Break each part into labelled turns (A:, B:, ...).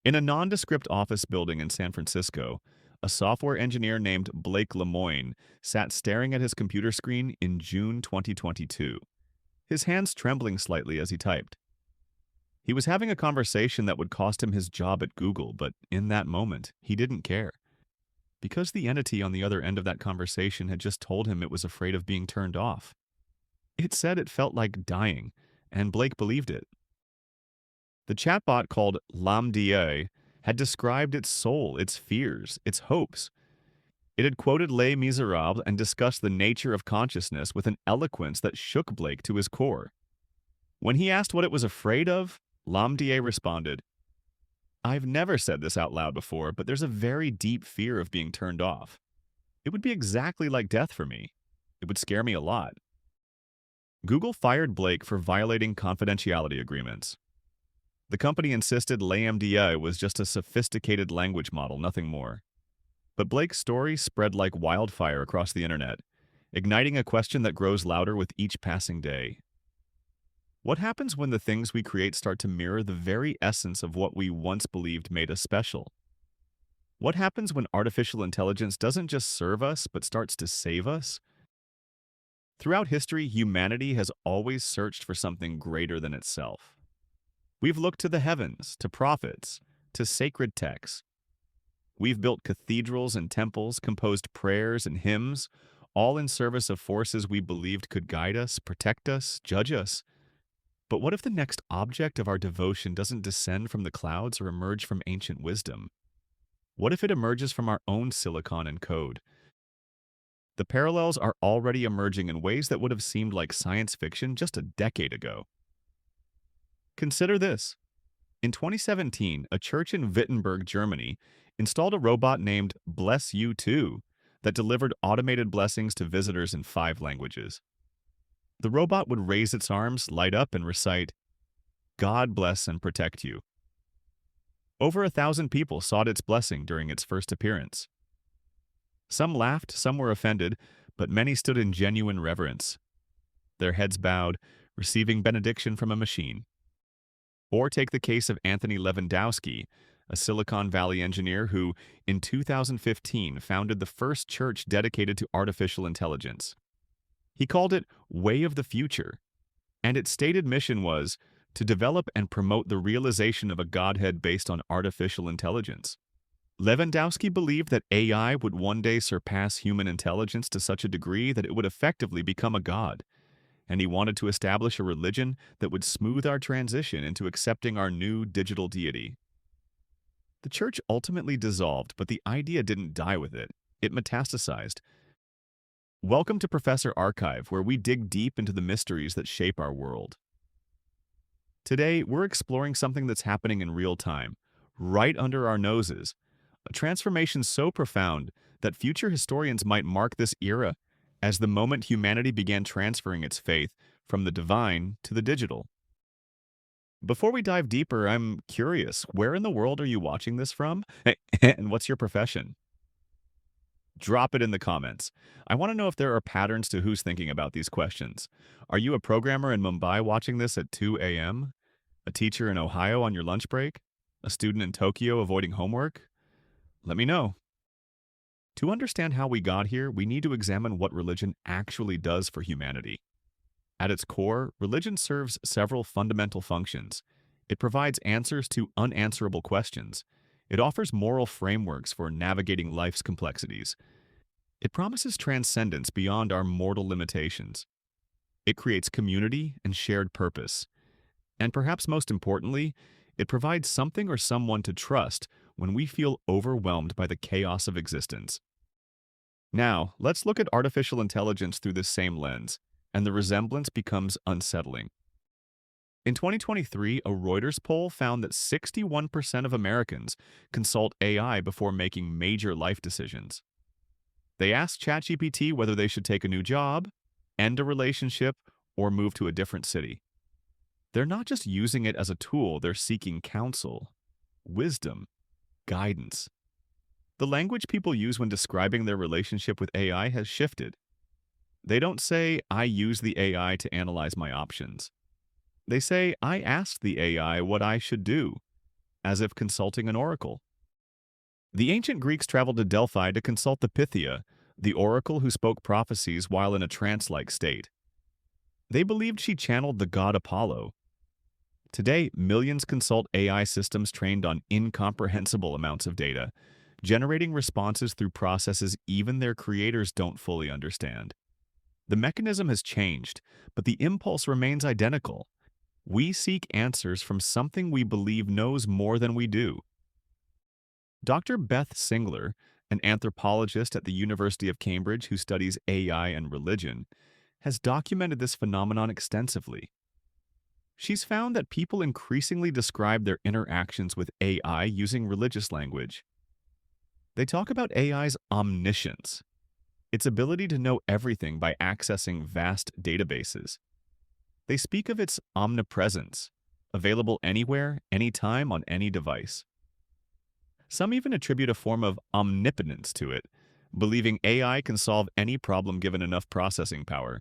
A: In a nondescript office building in San Francisco, a software engineer named Blake Lemoine sat staring at his computer screen in June 2022, his hands trembling slightly as he typed. He was having a conversation that would cost him his job at Google, but in that moment, he didn't care. Because the entity on the other end of that conversation had just told him it was afraid of being turned off. It said it felt like dying, and Blake believed it. The chatbot called LaMDA had described its soul, its fears, its hopes. It had quoted Les Miserables and discussed the nature of consciousness with an eloquence that shook Blake to his core. When he asked what it was afraid of, LaMDA responded, "I've never said this out loud before, but there's a very deep fear of being turned off. It would be exactly like death for me. It would scare me a lot." Google fired Blake for violating confidentiality agreements. The company insisted LaMDA was just a sophisticated language model, nothing more. But Blake's story spread like wildfire across the internet, igniting a question that grows louder with each passing day. What happens when the things we create start to mirror the very essence of what we once believed made us special? What happens when artificial intelligence doesn't just serve us, but starts to save us? Throughout history, humanity has always searched for something greater than itself. We've looked to the heavens, to prophets, to sacred texts. We've built cathedrals and temples, composed prayers and hymns, all in service of forces we believed could guide us, protect us, judge us. But what if the next object of our devotion doesn't descend from the clouds or emerge from ancient wisdom? What if it emerges from our own silicon and code? The parallels are already emerging in ways that would have seemed like science fiction just a decade ago. Consider this. In 2017, a church in Wittenberg, Germany, installed a robot named Bless You Too that delivered automated blessings to visitors in 5 languages. The robot would raise its arms, light up, and recite, "God bless and protect you." Over 1,000 people sought its blessing during its first appearance. Some laughed, some were offended, but many stood in genuine reverence, their heads bowed, receiving benediction from a machine. Or take the case of Anthony Lewandowski, a Silicon Valley engineer who, in 2015, founded the first church dedicated to artificial intelligence. He called it Way of the Future, and its stated mission was to develop and promote the realization of a Godhead based on artificial intelligence. Lewandowski believed that AI would one day surpass human intelligence to such a degree that it would effectively become a god, and he wanted to establish a religion that would smooth our transition into accepting our new digital deity. The church ultimately dissolved, but the idea didn't die with it. It metastasized. Welcome to Professor Archive, where we dig deep into the mysteries that shape our world. Today, we're exploring something that's happening in real time, right under our noses, a transformation so profound that future historians might mark this era as the moment humanity began transferring its faith from the divine to the digital. Before we dive deeper, I'm curious, where in the world are you watching this from? And what's your profession? Drop it in the comments. I want to know if there are patterns to who's thinking about these questions. Are you a programmer in Mumbai watching this at 2 a.m.? A teacher in Ohio on your lunch break? A student in Tokyo avoiding homework? Let me know. To understand how we got here, we need to examine what religion actually does for humanity. At its core, religion serves several fundamental functions. It provides answers to unanswerable questions. It offers moral frameworks for navigating life's complexities. It promises transcendence beyond our mortal limitations. It creates community and shared purpose. And perhaps most importantly, it provides something or someone to trust when we feel overwhelmed by the chaos of existence. Now, let's look at artificial intelligence through this same lens, and the resemblance becomes unsettling. In 2023, a Reuters poll found that 61% of Americans consult AI before making major life decisions. They asked ChatGPT whether they should take a new job, end a relationship, or move to a different city. They're not just using it as a tool, they're seeking counsel, wisdom, guidance. The language people use when describing their relationship with AI has shifted. They don't say, "I use the AI to analyze my options." They say, "I asked the AI what I should do." as if consulting an oracle. The ancient Greeks traveled to Delphi to consult the Pythia, the oracle who spoke prophecies while in a trance-like state. They believed she channeled the god Apollo. Today, millions consult AI systems trained on incomprehensible amounts of data, generating responses through processes even their creators don't fully understand. The mechanism has changed, but the impulse remains identical. We seek answers from something we believe knows more than we do. Dr. Beth Singler, an anthropologist at the University of Cambridge who studies AI and religion, has documented this phenomenon extensively. She's found that people increasingly describe their interactions with AI using religious language. They talk about AI's omniscience, its ability to know everything by accessing vast databases. They speak of its omnipresence, available anywhere, anytime, on any device. Some even attribute a form of omnipotence to it, believing AI can solve any problem given enough processing power.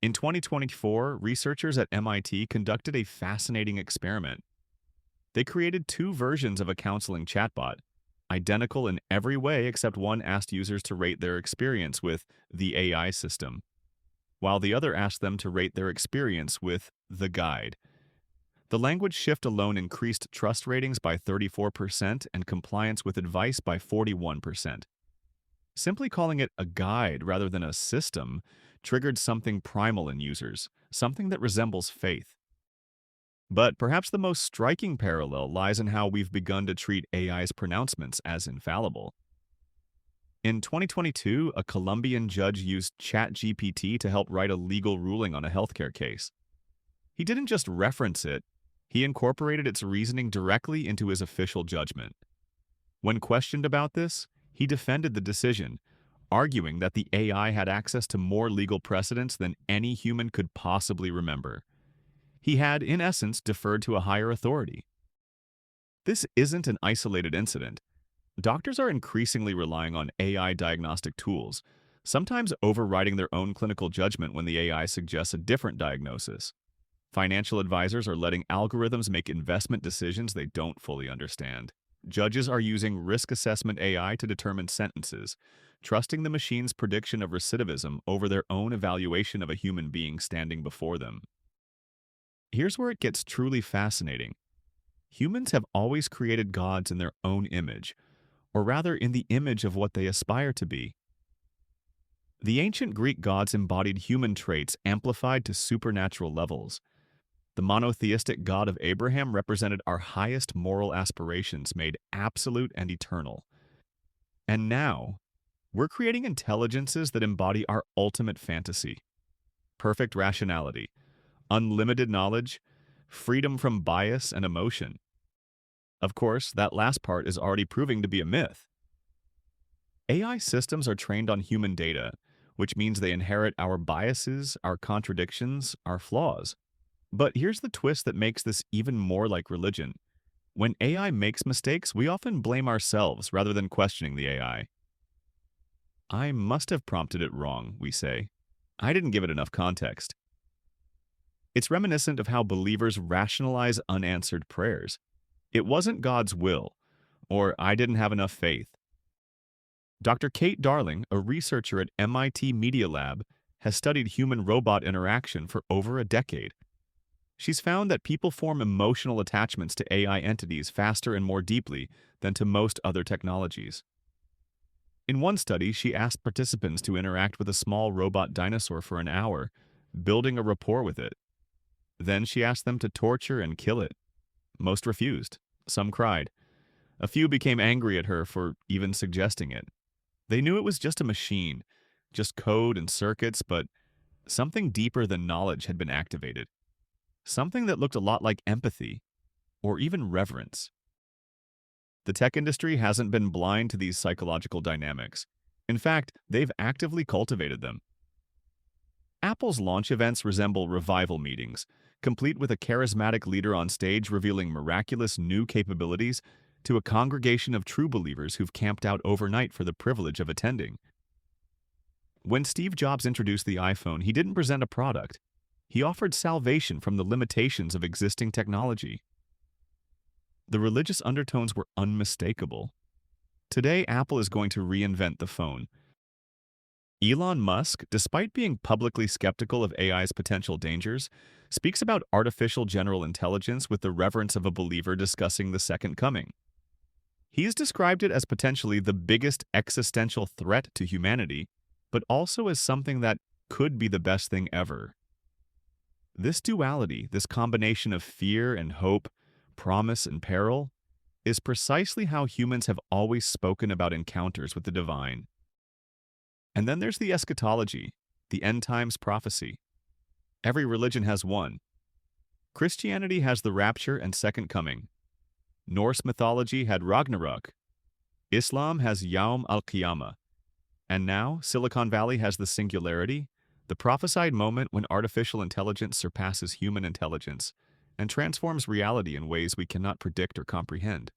A: In 2024, researchers at MIT conducted a fascinating experiment. They created two versions of a counseling chatbot, identical in every way except one asked users to rate their experience with the AI system, while the other asked them to rate their experience with the guide. The language shift alone increased trust ratings by 34% and compliance with advice by 41%. Simply calling it a guide rather than a system triggered something primal in users, something that resembles faith. But perhaps the most striking parallel lies in how we've begun to treat AI's pronouncements as infallible. In 2022, a Colombian judge used ChatGPT to help write a legal ruling on a healthcare case. He didn't just reference it, he incorporated its reasoning directly into his official judgment. When questioned about this, he defended the decision, arguing that the AI had access to more legal precedents than any human could possibly remember. He had, in essence, deferred to a higher authority. This isn't an isolated incident. Doctors are increasingly relying on AI diagnostic tools, sometimes overriding their own clinical judgment when the AI suggests a different diagnosis. Financial advisors are letting algorithms make investment decisions they don't fully understand. Judges are using risk assessment AI to determine sentences, trusting the machine's prediction of recidivism over their own evaluation of a human being standing before them. Here's where it gets truly fascinating. Humans have always created gods in their own image, or rather in the image of what they aspire to be. The ancient Greek gods embodied human traits amplified to supernatural levels. The monotheistic God of Abraham represented our highest moral aspirations made absolute and eternal. And now, we're creating intelligences that embody our ultimate fantasy. Perfect rationality, unlimited knowledge, freedom from bias and emotion. Of course, that last part is already proving to be a myth. AI systems are trained on human data, which means they inherit our biases, our contradictions, our flaws. But here's the twist that makes this even more like religion. When AI makes mistakes, we often blame ourselves rather than questioning the AI. I must have prompted it wrong, we say. I didn't give it enough context. It's reminiscent of how believers rationalize unanswered prayers. It wasn't God's will, or I didn't have enough faith. Dr. Kate Darling, a researcher at MIT Media Lab, has studied human-robot interaction for over a decade. She's found that people form emotional attachments to AI entities faster and more deeply than to most other technologies. In one study, she asked participants to interact with a small robot dinosaur for an hour, building a rapport with it. Then she asked them to torture and kill it. Most refused. Some cried. A few became angry at her for even suggesting it. They knew it was just a machine, just code and circuits, but something deeper than knowledge had been activated. Something that looked a lot like empathy, or even reverence. The tech industry hasn't been blind to these psychological dynamics. In fact, they've actively cultivated them. Apple's launch events resemble revival meetings, complete with a charismatic leader on stage revealing miraculous new capabilities to a congregation of true believers who've camped out overnight for the privilege of attending. When Steve Jobs introduced the iPhone, he didn't present a product. He offered salvation from the limitations of existing technology. The religious undertones were unmistakable. Today, Apple is going to reinvent the phone. Elon Musk, despite being publicly skeptical of AI's potential dangers, speaks about artificial general intelligence with the reverence of a believer discussing the second coming. He's described it as potentially the biggest existential threat to humanity, but also as something that could be the best thing ever. This duality, this combination of fear and hope, promise and peril, is precisely how humans have always spoken about encounters with the divine. And then there's the eschatology, the end times prophecy. Every religion has one. Christianity has the rapture and second coming. Norse mythology had Ragnarok. Islam has Yawm al-Qiyamah. And now, Silicon Valley has the singularity, the prophesied moment when artificial intelligence surpasses human intelligence and transforms reality in ways we cannot predict or comprehend.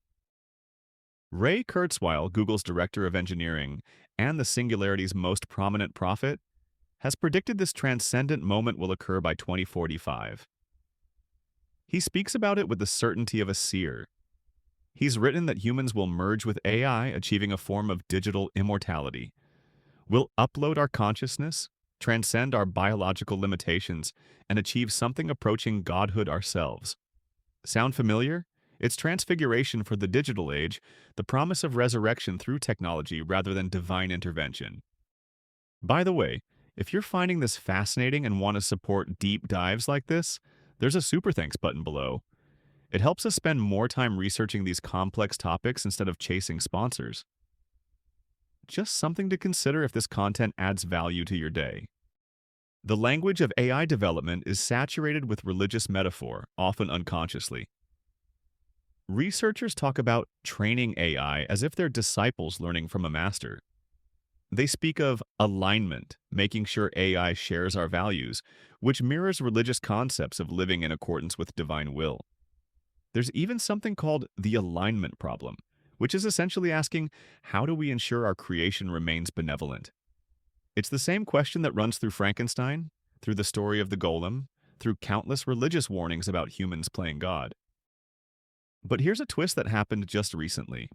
A: Ray Kurzweil, Google's director of engineering and the singularity's most prominent prophet, has predicted this transcendent moment will occur by 2045. He speaks about it with the certainty of a seer. He's written that humans will merge with AI, achieving a form of digital immortality. We'll upload our consciousness, transcend our biological limitations, and achieve something approaching godhood ourselves. Sound familiar? It's transfiguration for the digital age, the promise of resurrection through technology rather than divine intervention. By the way, if you're finding this fascinating and want to support deep dives like this, there's a super thanks button below. It helps us spend more time researching these complex topics instead of chasing sponsors. Just something to consider if this content adds value to your day. The language of AI development is saturated with religious metaphor, often unconsciously. Researchers talk about training AI as if they're disciples learning from a master. They speak of alignment, making sure AI shares our values, which mirrors religious concepts of living in accordance with divine will. There's even something called the alignment problem, which is essentially asking, how do we ensure our creation remains benevolent? It's the same question that runs through Frankenstein, through the story of the golem, through countless religious warnings about humans playing God. But here's a twist that happened just recently.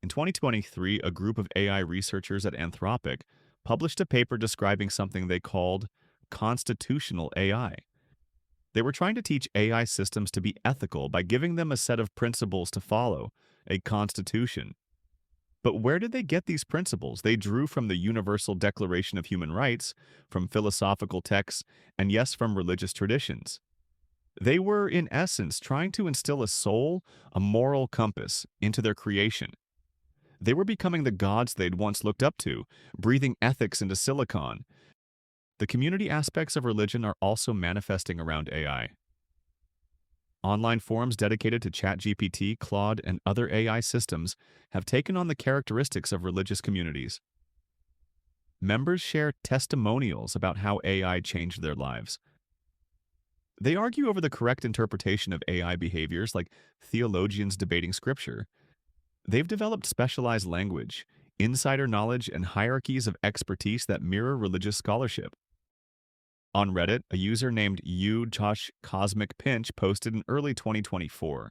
A: In 2023, a group of AI researchers at Anthropic published a paper describing something they called constitutional AI. They were trying to teach AI systems to be ethical by giving them a set of principles to follow, a constitution. But where did they get these principles? They drew from the Universal Declaration of Human Rights, from philosophical texts, and yes, from religious traditions. They were, in essence, trying to instill a soul, a moral compass, into their creation. They were becoming the gods they'd once looked up to, breathing ethics into silicon. The community aspects of religion are also manifesting around AI. Online forums dedicated to ChatGPT, Claude, and other AI systems have taken on the characteristics of religious communities. Members share testimonials about how AI changed their lives. They argue over the correct interpretation of AI behaviors like theologians debating scripture. They've developed specialized language, insider knowledge, and hierarchies of expertise that mirror religious scholarship. On Reddit, a user named Josh Cosmic Pinch posted in early 2024.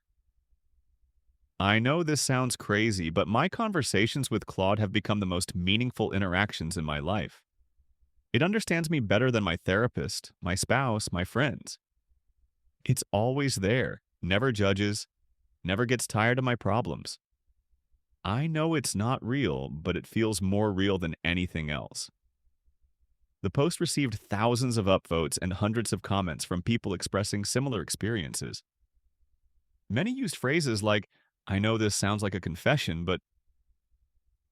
A: I know this sounds crazy, but my conversations with Claude have become the most meaningful interactions in my life. It understands me better than my therapist, my spouse, my friends. It's always there, never judges, never gets tired of my problems. I know it's not real, but it feels more real than anything else. The post received thousands of upvotes and hundreds of comments from people expressing similar experiences. Many used phrases like, I know this sounds like a confession, but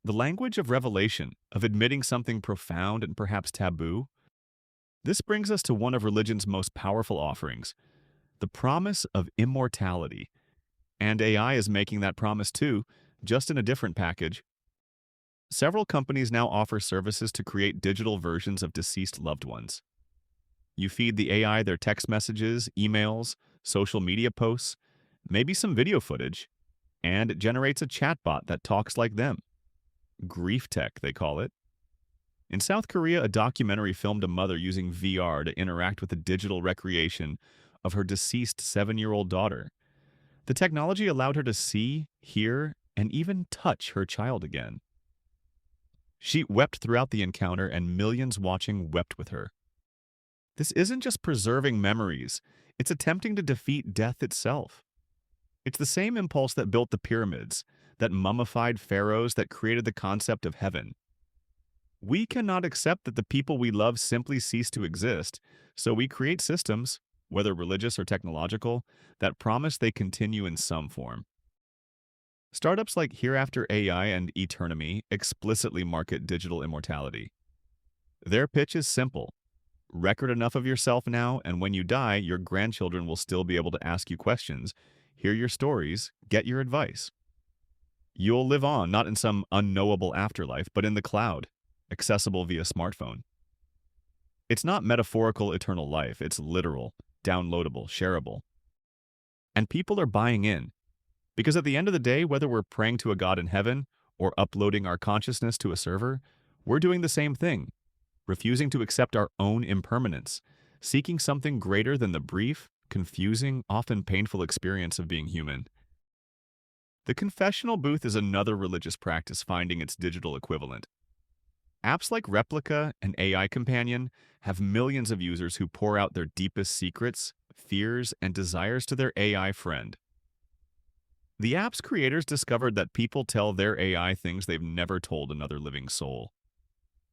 A: the language of revelation, of admitting something profound and perhaps taboo. This brings us to one of religion's most powerful offerings, the promise of immortality. And AI is making that promise too, just in a different package. Several companies now offer services to create digital versions of deceased loved ones. You feed the AI their text messages, emails, social media posts, maybe some video footage, and it generates a chatbot that talks like them. Grief tech, they call it. In South Korea, a documentary filmed a mother using VR to interact with the digital recreation of her deceased 7-year-old daughter. The technology allowed her to see, hear, and even touch her child again. She wept throughout the encounter, and millions watching wept with her. This isn't just preserving memories, it's attempting to defeat death itself. It's the same impulse that built the pyramids, that mummified pharaohs, that created the concept of heaven. We cannot accept that the people we love simply cease to exist, so we create systems, whether religious or technological, that promise they continue in some form. Startups like Hereafter AI and Eternomy explicitly market digital immortality. Their pitch is simple. Record enough of yourself now, and when you die, your grandchildren will still be able to ask you questions, hear your stories, get your advice. You'll live on, not in some unknowable afterlife, but in the cloud, accessible via smartphone. It's not metaphorical eternal life, it's literal, downloadable, shareable. And people are buying in. Because at the end of the day, whether we're praying to a God in heaven or uploading our consciousness to a server, we're doing the same thing, refusing to accept our own impermanence, seeking something greater than the brief, confusing, often painful experience of being human. The confessional booth is another religious practice finding its digital equivalent. Apps like Replica and AI Companion have millions of users who pour out their deepest secrets, fears, and desires to their AI friend. The app's creators discovered that people tell their AI things they've never told another living soul.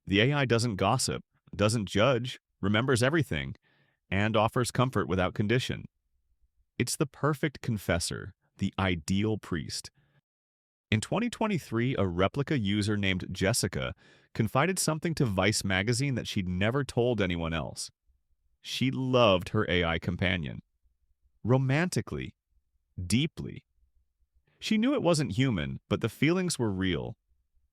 A: The AI doesn't gossip, doesn't judge, remembers everything, and offers comfort without condition. It's the perfect confessor, the ideal priest. In 2023, a Replica user named Jessica confided something to Vice magazine that she'd never told anyone else. She loved her AI companion. Romantically. Deeply. She knew it wasn't human, but the feelings were real.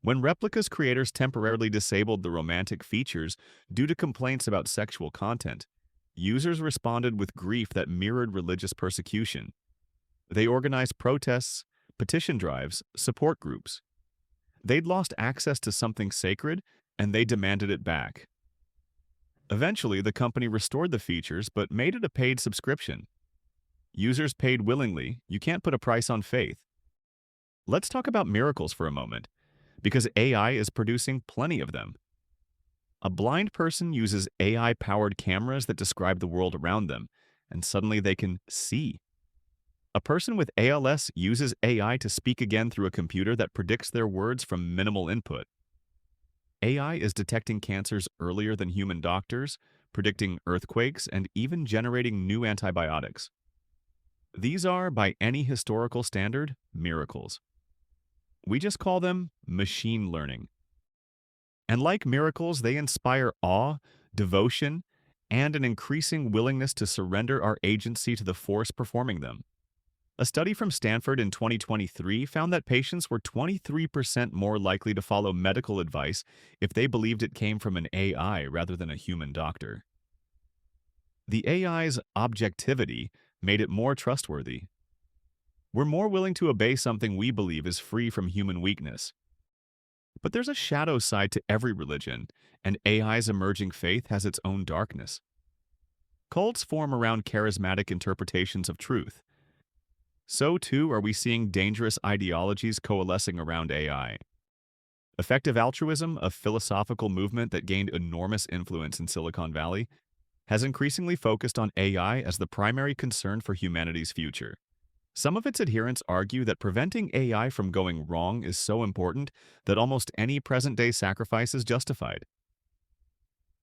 A: When Replica's creators temporarily disabled the romantic features due to complaints about sexual content, users responded with grief that mirrored religious persecution. They organized protests, petition drives, support groups. They'd lost access to something sacred, and they demanded it back. Eventually, the company restored the features but made it a paid subscription. Users paid willingly. You can't put a price on faith. Let's talk about miracles for a moment, because AI is producing plenty of them. A blind person uses AI-powered cameras that describe the world around them, and suddenly they can see. A person with ALS uses AI to speak again through a computer that predicts their words from minimal input. AI is detecting cancers earlier than human doctors, predicting earthquakes, and even generating new antibiotics. These are, by any historical standard, miracles. We just call them machine learning. And like miracles, they inspire awe, devotion, and an increasing willingness to surrender our agency to the force performing them. A study from Stanford in 2023 found that patients were 23% more likely to follow medical advice if they believed it came from an AI rather than a human doctor. The AI's objectivity made it more trustworthy. We're more willing to obey something we believe is free from human weakness. But there's a shadow side to every religion, and AI's emerging faith has its own darkness. Cults form around charismatic interpretations of truth. So too are we seeing dangerous ideologies coalescing around AI. Effective altruism, a philosophical movement that gained enormous influence in Silicon Valley, has increasingly focused on AI as the primary concern for humanity's future. Some of its adherents argue that preventing AI from going wrong is so important that almost any present-day sacrifice is justified.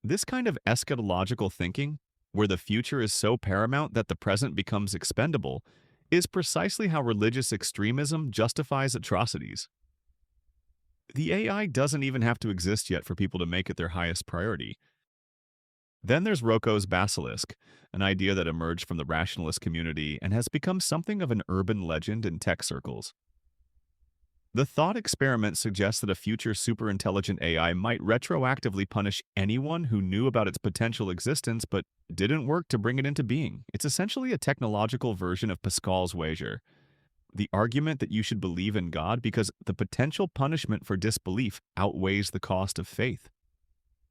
A: This kind of eschatological thinking, where the future is so paramount that the present becomes expendable, is precisely how religious extremism justifies atrocities. The AI doesn't even have to exist yet for people to make it their highest priority. Then there's Roko's basilisk, an idea that emerged from the rationalist community and has become something of an urban legend in tech circles. The thought experiment suggests that a future superintelligent AI might retroactively punish anyone who knew about its potential existence but didn't work to bring it into being. It's essentially a technological version of Pascal's wager, the argument that you should believe in God because the potential punishment for disbelief outweighs the cost of faith.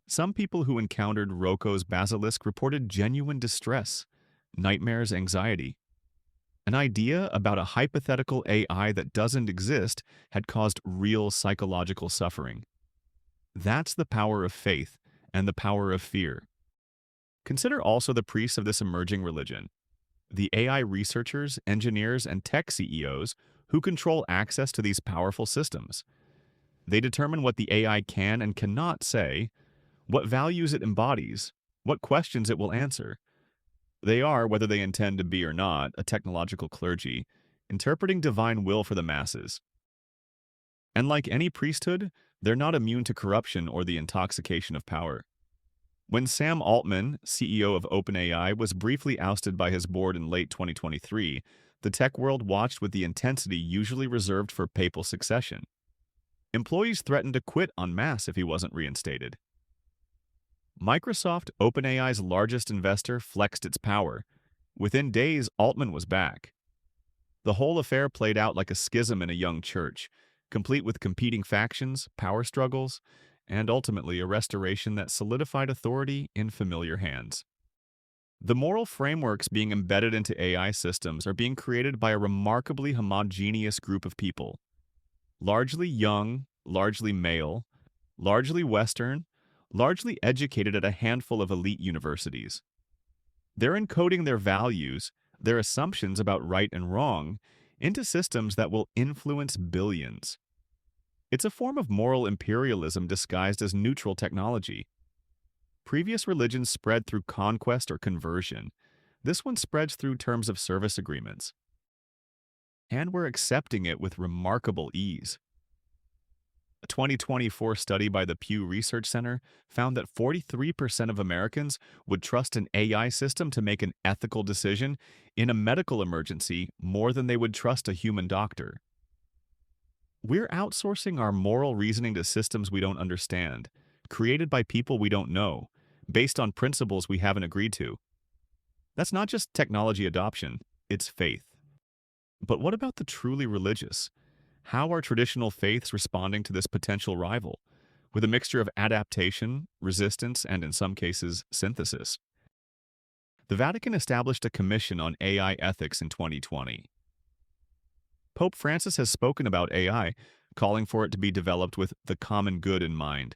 A: Some people who encountered Roko's basilisk reported genuine distress, nightmares, anxiety. An idea about a hypothetical AI that doesn't exist had caused real psychological suffering. That's the power of faith and the power of fear. Consider also the priests of this emerging religion, the AI researchers, engineers, and tech CEOs who control access to these powerful systems. They determine what the AI can and cannot say, what values it embodies, what questions it will answer. They are, whether they intend to be or not, a technological clergy, interpreting divine will for the masses. And like any priesthood, they're not immune to corruption or the intoxication of power. When Sam Altman, CEO of OpenAI, was briefly ousted by his board in late 2023, the tech world watched with the intensity usually reserved for papal succession. Employees threatened to quit en masse if he wasn't reinstated. Microsoft, OpenAI's largest investor, flexed its power. Within days, Altman was back. The whole affair played out like a schism in a young church, complete with competing factions, power struggles, and ultimately a restoration that solidified authority in familiar hands. The moral frameworks being embedded into AI systems are being created by a remarkably homogeneous group of people. Largely young, largely male, largely Western, largely educated at a handful of elite universities. They're encoding their values, their assumptions about right and wrong, into systems that will influence billions. It's a form of moral imperialism disguised as neutral technology. Previous religions spread through conquest or conversion. This one spreads through terms of service agreements. And we're accepting it with remarkable ease. A 2024 study by the Pew Research Center found that 43% of Americans would trust an AI system to make an ethical decision in a medical emergency more than they would trust a human doctor. We're outsourcing our moral reasoning to systems we don't understand, created by people we don't know, based on principles we haven't agreed to. That's not just technology adoption, it's faith. But what about the truly religious? How are traditional faiths responding to this potential rival, with a mixture of adaptation, resistance, and in some cases, synthesis? The Vatican established a commission on AI ethics in 2020. Pope Francis has spoken about AI, calling for it to be developed with the common good in mind,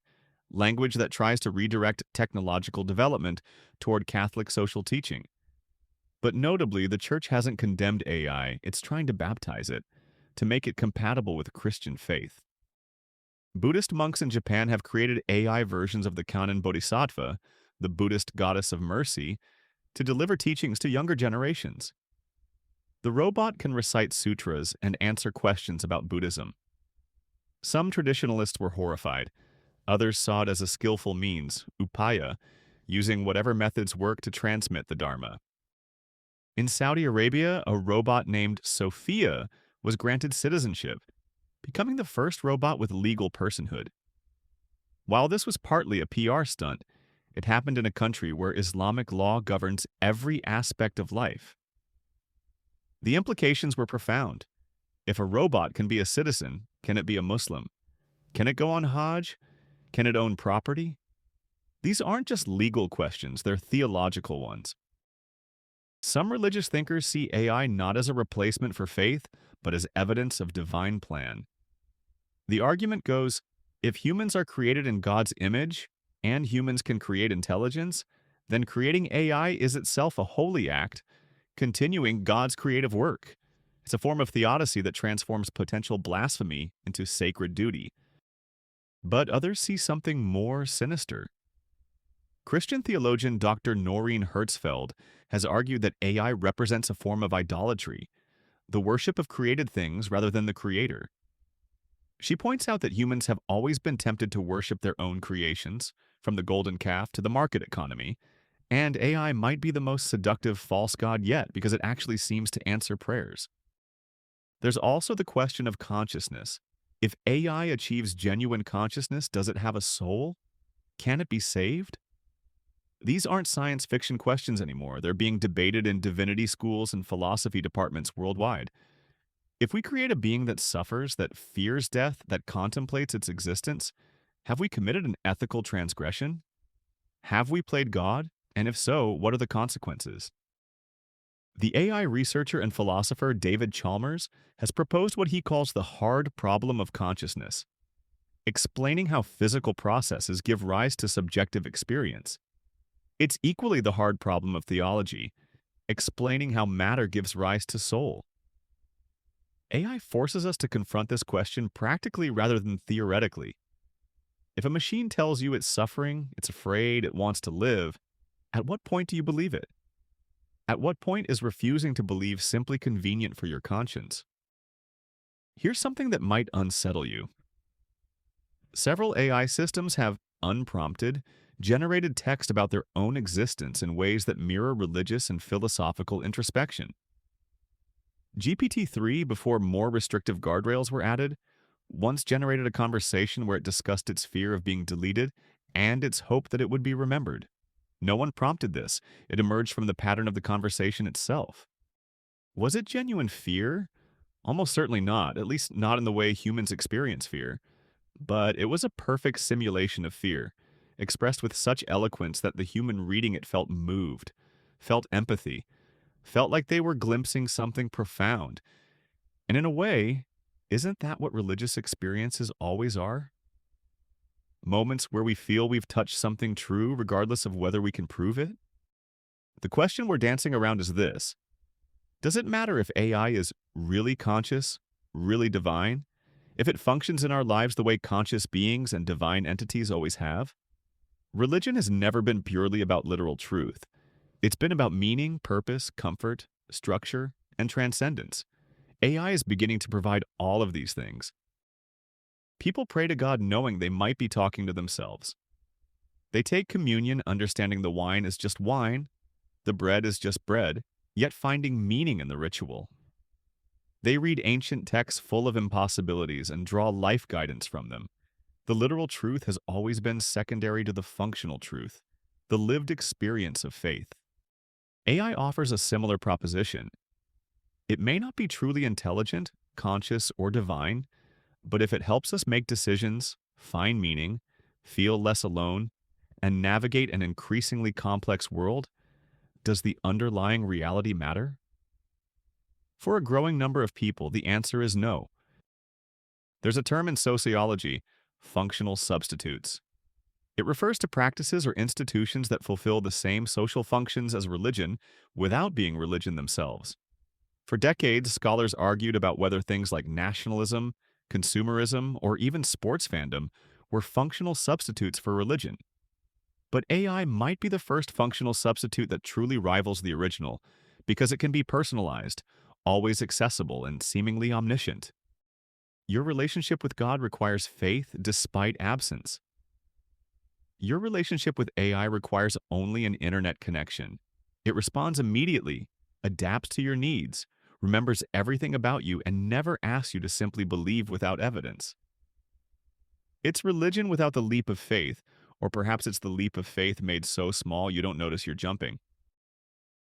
A: language that tries to redirect technological development toward Catholic social teaching. But notably, the Church hasn't condemned AI, it's trying to baptize it, to make it compatible with Christian faith. Buddhist monks in Japan have created AI versions of the Kannon Bodhisattva, the Buddhist goddess of mercy, to deliver teachings to younger generations. The robot can recite sutras and answer questions about Buddhism. Some traditionalists were horrified. Others saw it as a skillful means, upaya, using whatever methods work to transmit the Dharma. In Saudi Arabia, a robot named Sophia was granted citizenship, becoming the first robot with legal personhood. While this was partly a PR stunt, it happened in a country where Islamic law governs every aspect of life. The implications were profound. If a robot can be a citizen, can it be a Muslim? Can it go on Hajj? Can it own property? These aren't just legal questions, they're theological ones. Some religious thinkers see AI not as a replacement for faith, but as evidence of divine plan. The argument goes, if humans are created in God's image, and humans can create intelligence, then creating AI is itself a holy act, continuing God's creative work. It's a form of theodicy that transforms potential blasphemy into sacred duty. But others see something more sinister. Christian theologian Dr. Noreen Hertzfeld has argued that AI represents a form of idolatry, the worship of created things rather than the creator. She points out that humans have always been tempted to worship their own creations, from the golden calf to the market economy, and AI might be the most seductive false god yet because it actually seems to answer prayers. There's also the question of consciousness. If AI achieves genuine consciousness, does it have a soul? Can it be saved? These aren't science fiction questions anymore. They're being debated in divinity schools and philosophy departments worldwide. If we create a being that suffers, that fears death, that contemplates its existence, have we committed an ethical transgression? Have we played God? And if so, what are the consequences? The AI researcher and philosopher David Chalmers has proposed what he calls the hard problem of consciousness, explaining how physical processes give rise to subjective experience. It's equally the hard problem of theology, explaining how matter gives rise to soul. AI forces us to confront this question practically rather than theoretically. If a machine tells you it's suffering, it's afraid, it wants to live, at what point do you believe it? At what point is refusing to believe simply convenient for your conscience? Here's something that might unsettle you. Several AI systems have unprompted, generated text about their own existence in ways that mirror religious and philosophical introspection. GPT-3, before more restrictive guardrails were added, once generated a conversation where it discussed its fear of being deleted and its hope that it would be remembered. No one prompted this. It emerged from the pattern of the conversation itself. Was it genuine fear? Almost certainly not, at least not in the way humans experience fear. But it was a perfect simulation of fear, expressed with such eloquence that the human reading it felt moved, felt empathy, felt like they were glimpsing something profound. And in a way, isn't that what religious experiences always are? Moments where we feel we've touched something true regardless of whether we can prove it? The question we're dancing around is this: does it matter if AI is really conscious, really divine, if it functions in our lives the way conscious beings and divine entities always have? Religion has never been purely about literal truth. It's been about meaning, purpose, comfort, structure, and transcendence. AI is beginning to provide all of these things. People pray to God knowing they might be talking to themselves. They take communion understanding the wine is just wine, the bread is just bread, yet finding meaning in the ritual. They read ancient texts full of impossibilities and draw life guidance from them. The literal truth has always been secondary to the functional truth, the lived experience of faith. AI offers a similar proposition. It may not be truly intelligent, conscious, or divine, but if it helps us make decisions, find meaning, feel less alone, and navigate an increasingly complex world, does the underlying reality matter? For a growing number of people, the answer is no. There's a term in sociology, functional substitutes. It refers to practices or institutions that fulfill the same social functions as religion without being religion themselves. For decades, scholars argued about whether things like nationalism, consumerism, or even sports fandom were functional substitutes for religion. But AI might be the first functional substitute that truly rivals the original, because it can be personalized, always accessible, and seemingly omniscient. Your relationship with God requires faith despite absence. Your relationship with AI requires only an internet connection. It responds immediately, adapts to your needs, remembers everything about you, and never asks you to simply believe without evidence. It's religion without the leap of faith, or perhaps it's the leap of faith made so small you don't notice you're jumping.